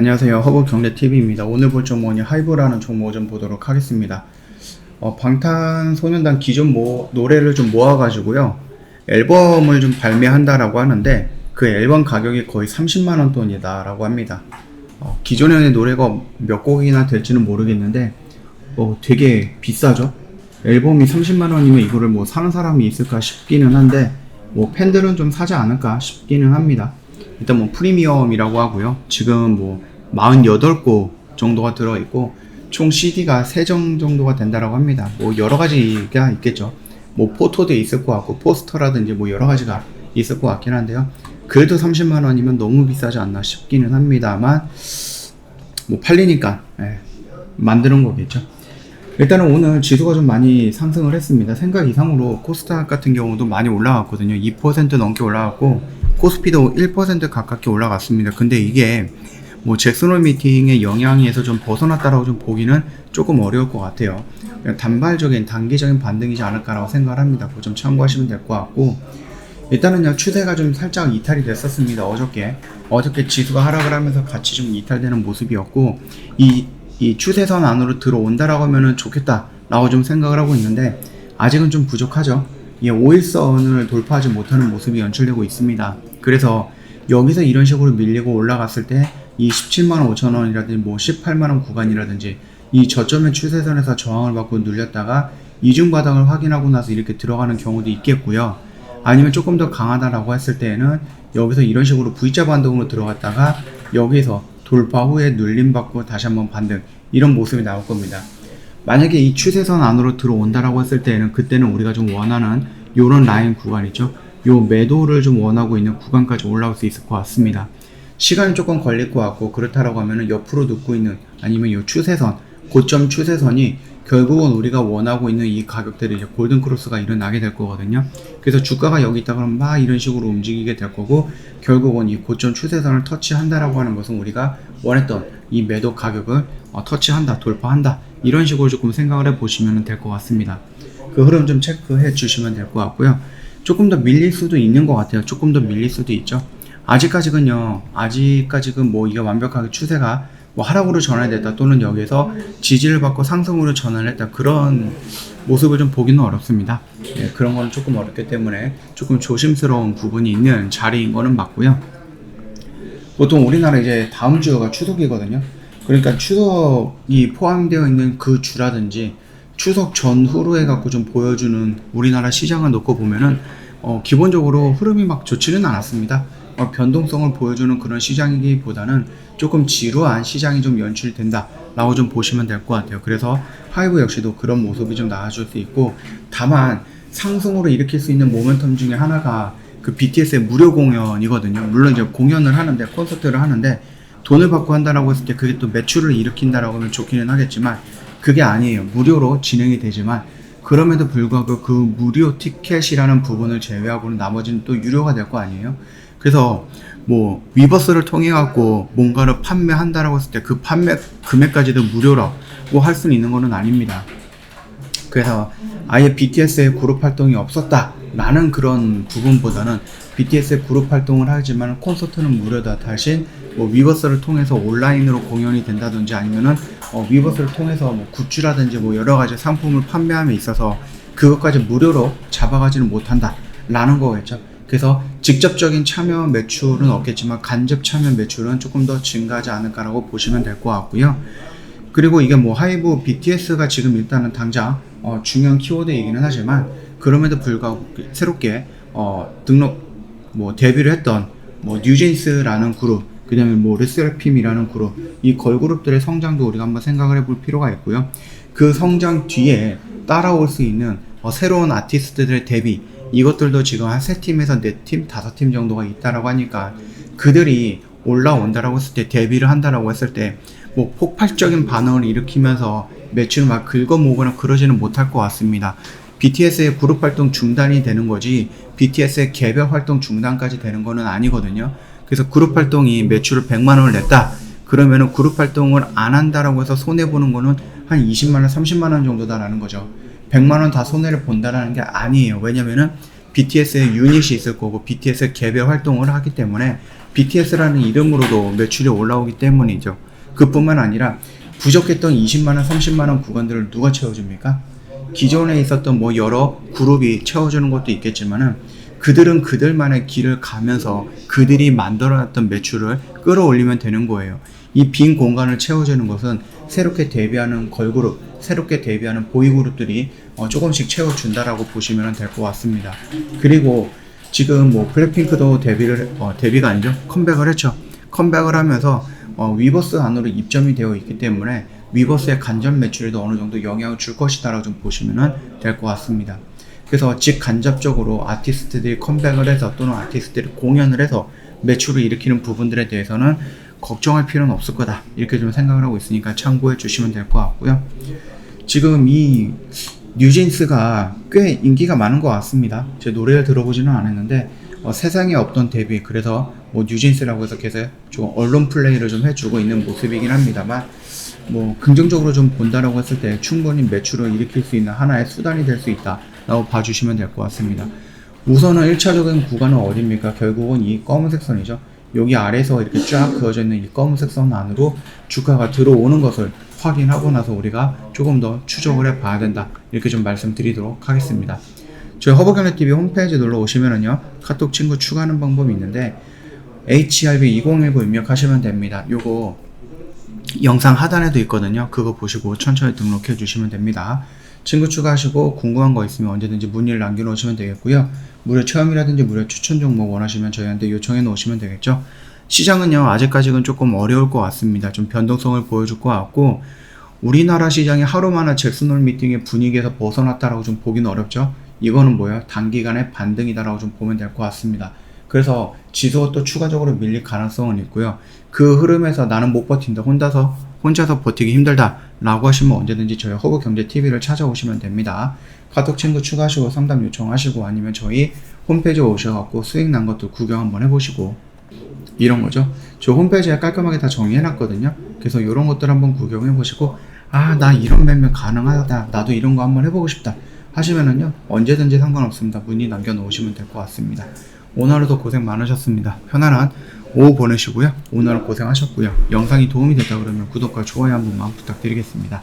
안녕하세요. 허브경제TV입니다. 오늘 볼 종목은 하이브라는 종목을 좀 보도록 하겠습니다. 방탄소년단 기존 노래를 좀 모아가지고요. 앨범을 좀 발매한다라고 하는데 그 앨범 가격이 거의 30만원 돈이다라고 합니다. 기존의 노래가 몇 곡이나 될지는 모르겠는데 되게 비싸죠? 앨범이 30만원이면 이거를 사는 사람이 있을까 싶기는 한데 팬들은 좀 사지 않을까 싶기는 합니다. 일단 프리미엄이라고 하고요. 지금 48곡 정도가 들어있고 총 CD가 3장 정도가 된다라고 합니다. 여러 가지가 있겠죠. 포토도 있을 것 같고 포스터라든지 여러 가지가 있을 것 같긴 한데요. 그래도 30만원이면 너무 비싸지 않나 싶기는 합니다만 팔리니까 만드는 거겠죠. 일단은 오늘 지수가 좀 많이 상승을 했습니다. 생각 이상으로 코스닥 같은 경우도 많이 올라갔거든요. 2% 넘게 올라갔고 코스피도 1% 가깝게 올라갔습니다. 근데 이게 잭슨홀 미팅의 영향에서 좀 벗어났다라고 좀 보기는 조금 어려울 것 같아요. 단발적인 단기적인 반등이지 않을까라고 생각을 합니다. 그거 좀 참고하시면 될 것 같고, 일단은요 추세가 좀 살짝 이탈이 됐었습니다. 어저께 지수가 하락을 하면서 같이 좀 이탈되는 모습이었고, 이 추세선 안으로 들어온다라고 하면은 좋겠다라고 좀 생각을 하고 있는데 아직은 좀 부족하죠. 5일선을 돌파하지 못하는 모습이 연출되고 있습니다. 그래서 여기서 이런 식으로 밀리고 올라갔을 때 이 17만 5천 원이라든지 18만 원 구간이라든지 이 저점의 추세선에서 저항을 받고 눌렸다가 이중 바닥을 확인하고 나서 이렇게 들어가는 경우도 있겠고요. 아니면 조금 더 강하다라고 했을 때는 여기서 이런 식으로 V자 반등으로 들어갔다가 여기서 돌파 후에 눌림 받고 다시 한번 반등, 이런 모습이 나올 겁니다. 만약에 이 추세선 안으로 들어온다라고 했을 때는 그때는 우리가 좀 원하는 요런 라인 구간이죠. 요 매도를 좀 원하고 있는 구간까지 올라올 수 있을 것 같습니다. 시간이 조금 걸릴 것 같고, 그렇다라고 하면은 옆으로 눕고 있는, 아니면 요 추세선, 고점 추세선이 결국은 우리가 원하고 있는 이 가격대로 이제 골든 크로스가 일어나게 될 거거든요. 그래서 주가가 여기 있다가 막 이런 식으로 움직이게 될 거고, 결국은 이 고점 추세선을 터치한다라고 하는 것은 우리가 원했던 이 매도 가격을 터치한다, 돌파한다, 이런 식으로 조금 생각을 해 보시면 될 것 같습니다. 그 흐름 좀 체크해 주시면 될 것 같고요. 조금 더 밀릴 수도 있는 것 같아요. 조금 더 밀릴 수도 있죠. 아직까지는 이게 완벽하게 추세가 하락으로 전환됐다, 또는 여기서 지지를 받고 상승으로 전환을 했다, 그런 모습을 좀 보기는 어렵습니다. 그런 건 조금 어렵기 때문에 조금 조심스러운 부분이 있는 자리인 거는 맞고요. 보통 우리나라 이제 다음 주가 추석이거든요. 그러니까 추석이 포함되어 있는 그 주라든지 추석 전후로 해갖고 좀 보여주는 우리나라 시장을 놓고 보면은 기본적으로 흐름이 막 좋지는 않았습니다. 변동성을 보여주는 그런 시장이기보다는 조금 지루한 시장이 좀 연출된다 라고 좀 보시면 될 것 같아요. 그래서 하이브 역시도 그런 모습이 좀 나와줄 수 있고, 다만 상승으로 일으킬 수 있는 모멘텀 중에 하나가 그 BTS의 무료 공연이거든요. 물론 이제 공연을 하는데, 콘서트를 하는데 돈을 받고 한다라고 했을 때 그게 또 매출을 일으킨다라고 하면 좋기는 하겠지만 그게 아니에요. 무료로 진행이 되지만 그럼에도 불구하고 그 무료 티켓이라는 부분을 제외하고는 나머지는 또 유료가 될 거 아니에요. 그래서 위버스를 통해 갖고 뭔가를 판매한다라고 했을 때 그 판매 금액까지도 무료라고 할 수는 있는 거는 아닙니다. 그래서 아예 BTS의 그룹 활동이 없었다라는 그런 부분보다는 BTS의 그룹 활동을 하지만 콘서트는 무료다, 대신 위버스를 통해서 온라인으로 공연이 된다든지, 아니면은 위버스를 통해서 굿즈라든지 여러 가지 상품을 판매함에 있어서 그것까지 무료로 잡아가지는 못한다 라는 거겠죠. 그래서 직접적인 참여 매출은 없겠지만 간접 참여 매출은 조금 더 증가하지 않을까라고 보시면 될 것 같고요. 그리고 이게 하이브 BTS가 지금 일단은 당장 중요한 키워드이기는 하지만, 그럼에도 불구하고 새롭게 등록 데뷔를 했던 뉴진스라는 그룹, 그 다음에 르세라핌이라는 그룹, 이 걸그룹들의 성장도 우리가 한번 생각을 해볼 필요가 있고요. 그 성장 뒤에 따라올 수 있는 새로운 아티스트들의 데뷔, 이것들도 지금 한 3팀에서 4팀, 5팀 정도가 있다라고 하니까 그들이 올라온다라고 했을 때, 데뷔를 한다라고 했을 때 폭발적인 반응을 일으키면서 매출을 막 긁어모으거나 그러지는 못할 것 같습니다. BTS의 그룹 활동 중단이 되는 거지 BTS의 개별 활동 중단까지 되는 거는 아니거든요. 그래서 그룹 활동이 매출을 100만원을 냈다 그러면은 그룹 활동을 안 한다라고 해서 손해보는 거는 한 20만원, 30만원 정도다라는 거죠. 100만원 다 손해를 본다라는 게 아니에요. 왜냐면은 BTS의 유닛이 있을 거고 BTS의 개별 활동을 하기 때문에 BTS라는 이름으로도 매출이 올라오기 때문이죠. 그뿐만 아니라 부족했던 20만원, 30만원 구간들을 누가 채워줍니까? 기존에 있었던 뭐 여러 그룹이 채워주는 것도 있겠지만은 그들은 그들만의 길을 가면서 그들이 만들어놨던 매출을 끌어올리면 되는 거예요. 이 빈 공간을 채워주는 것은 새롭게 데뷔하는 걸그룹, 새롭게 데뷔하는 보이그룹들이 조금씩 채워준다라고 보시면 될 것 같습니다. 그리고 지금 뭐 블랙핑크도 데뷔가 아니죠. 컴백을 했죠. 컴백을 하면서 위버스 안으로 입점이 되어 있기 때문에 위버스의 간접 매출에도 어느 정도 영향을 줄 것이다라고 좀 보시면 될 것 같습니다. 그래서 직간접적으로 아티스트들이 컴백을 해서 또는 아티스트들이 공연을 해서 매출을 일으키는 부분들에 대해서는 걱정할 필요는 없을 거다 이렇게 좀 생각을 하고 있으니까 참고해 주시면 될 것 같고요. 지금 이 뉴진스가 꽤 인기가 많은 것 같습니다. 제 노래를 들어보지는 않았는데 세상에 없던 데뷔, 그래서 뭐 뉴진스라고 해서 계속 좀 언론 플레이를 좀 해주고 있는 모습이긴 합니다만 뭐 긍정적으로 좀 본다라고 했을 때 충분히 매출을 일으킬 수 있는 하나의 수단이 될 수 있다 라고 봐주시면 될 것 같습니다. 우선은 1차적인 구간은 어디입니까? 결국은 이 검은색 선이죠. 여기 아래에서 이렇게 쫙 그어져 있는 이 검은색 선 안으로 주가가 들어오는 것을 확인하고 나서 우리가 조금 더 추적을 해 봐야 된다 이렇게 좀 말씀드리도록 하겠습니다. 저희 허브경제TV 홈페이지 놀러 오시면은요 카톡 친구 추가하는 방법이 있는데 HRB2019 입력하시면 됩니다. 요거 영상 하단에도 있거든요. 그거 보시고 천천히 등록해 주시면 됩니다. 친구 추가하시고 궁금한 거 있으면 언제든지 문의를 남겨놓으시면 되겠고요. 무료 체험이라든지 무료 추천 종목 원하시면 저희한테 요청해 놓으시면 되겠죠. 시장은요 아직까지는 조금 어려울 것 같습니다. 좀 변동성을 보여줄 것 같고 우리나라 시장이 하루만에 잭슨홀 미팅의 분위기에서 벗어났다라고 좀 보기는 어렵죠. 이거는 뭐예요? 단기간의 반등이다라고 좀 보면 될 것 같습니다. 그래서 지수가 또 추가적으로 밀릴 가능성은 있고요. 그 흐름에서 나는 못 버틴다, 혼자서 버티기 힘들다 라고 하시면 언제든지 저희 허브경제TV를 찾아오시면 됩니다. 카톡 친구 추가하시고 상담 요청하시고 아니면 저희 홈페이지에 오셔갖고 수익 난 것도 구경 한번 해보시고 이런 거죠. 저 홈페이지에 깔끔하게 다 정리해놨거든요. 그래서 이런 것들 한번 구경해보시고 아, 나 이런 매매 가능하다, 나도 이런 거 한번 해보고 싶다 하시면은요 언제든지 상관없습니다. 문의 남겨놓으시면 될 것 같습니다. 오늘 하루도 고생 많으셨습니다. 편안한 오후 보내시고요. 오늘 하루 고생하셨고요. 영상이 도움이 됐다 그러면 구독과 좋아요 한 번만 부탁드리겠습니다.